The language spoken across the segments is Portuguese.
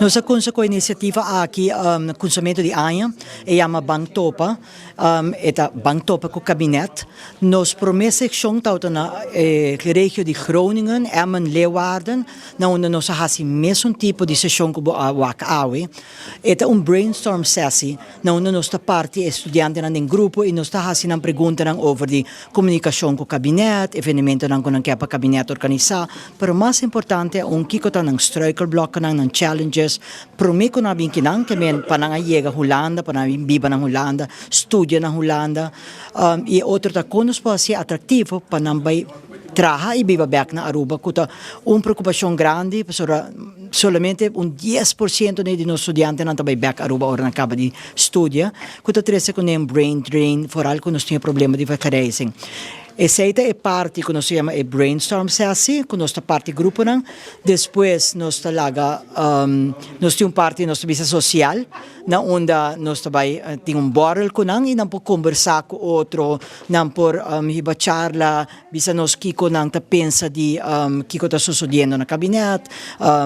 Nossa com iniciativa aqui no consumo de ANHA é chama Bangtopa, é Bangtopa com o gabinete. Nós promessamos que na região de Groningen, Emmen, Leeuwarden, onde nós fazemos o mesmo tipo de sessão que o Wakawe. É brainstorm sessie, onde nós parte estudantes em grupo e nós fazemos perguntas sobre comunicação com o gabinete, eventualmente com o gabinete organizar. Mas o mais importante é que nós struikelblokken, challenges, prometo na binkinang kami panang ayega Holanda, panang biba ng Holanda, studia ng Holanda, e outro ta konos pa si atrativo panambay traha e biba back na Aruba kuta preocupação grande solamente 10% de nos estudiantes não também back Aruba ora acaba de estudia kuta trece com brain drain foral que nós tinha problema de vacareising. Essa é parte que nós chamamos de brainstorm session, que nós parte grupo não. Depois nós talaga nós temos parte nossa vida social, na onde nós também temos borrel com não e não por conversar com outro, não por hiba charla, bisa nós kiko não ta pensa de kiko ta sucedendo na gabinete,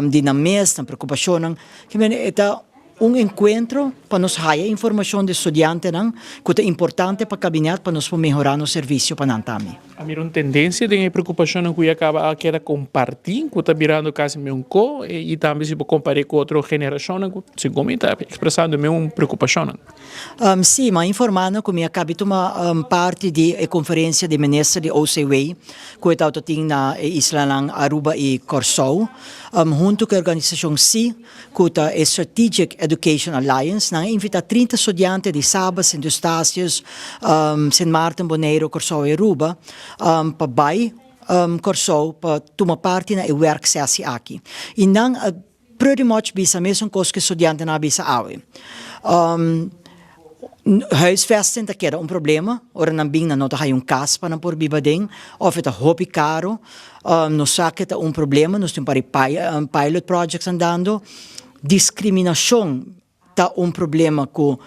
de na mesa, na preocupação não, que é encontro para nos haya informação de estudiante que é importante para o gabinete para nos melhorar o serviço para nós também. A minha tendência de preocupação que acaba a querer compartilhar, que está virando quase meu co e também se comparar com outra geração, se comenta expressando minha preocupação. Sim, mas informando que eu acabei de uma parte da conferência de ministros de OCW, que está na Isla Aruba e Corsou, junto com a organização SI, que é Strategic Education Alliance, na invita 30 estudantes de Sabas, St. Eustácios, St. Martin, Bonaire, Corsou e Aruba, para Bay, Corsou, para tomar parte na work sessie aqui. E não, pretty much bisa mesmo coisa que estudante na bisa awe. Huisvesting dat kera problema, ora não bing na nota casa para por bibading, of het hobby caro, no saque tá problema, nós temos pilot projects andando, discriminação tá problema que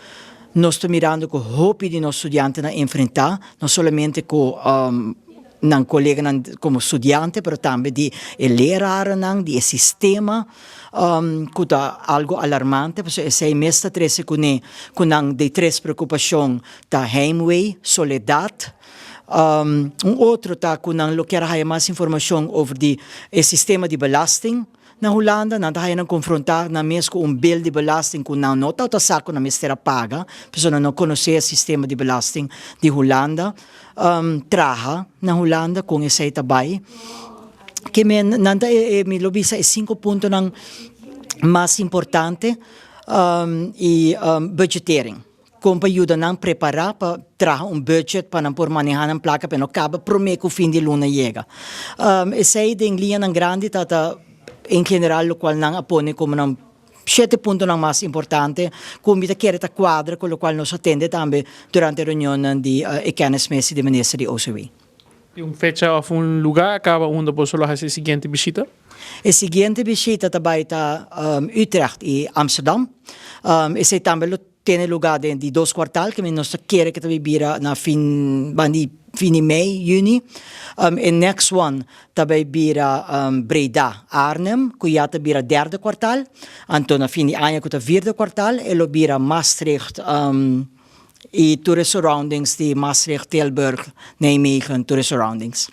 nós estamos mirando com o hobby de nossos estudantes na enfrentar, não somente com não colega como estudante, mas também de leraar de sistema, que é algo alarmante, porque essa mestra trece com de três preocupações, tá heimwee, soledade, outro tá com lo que era mais informação sobre o sistema de belasting na Holanda, não está confrontar na mesmo com bill de belasting que não está saco na mestra paga, porque não conhecia o sistema de belasting de Holanda, traha na Holanda com esse tabay, que me lobisa é 5 pontos mais importante e budgetering. Como ajuda a preparar para trazer budget para por manejar a placa para não acabar prometo o fim de luna chega. Essa é em linha grande tá em geral o qual não apone como não 7 pontos mais importante, como a querer a quadra com o qual nós atende também durante a reunião de equanes meses de ministro de OCW. E fecha of lugar acaba onde posso lá fazer a seguinte visita? A seguinte visita também está Utrecht e Amsterdam. Esse também tem lugar de 2 quartais que nós queremos que também vira na fim de mei, juni. E next one também vira Breda, Arnhem, que já vira 3e quartal. Então na fim de ano que 4e quartal, ele vira Maastricht e tourist surroundings de Maastricht, Tilburg, Nijmegen, tourist surroundings.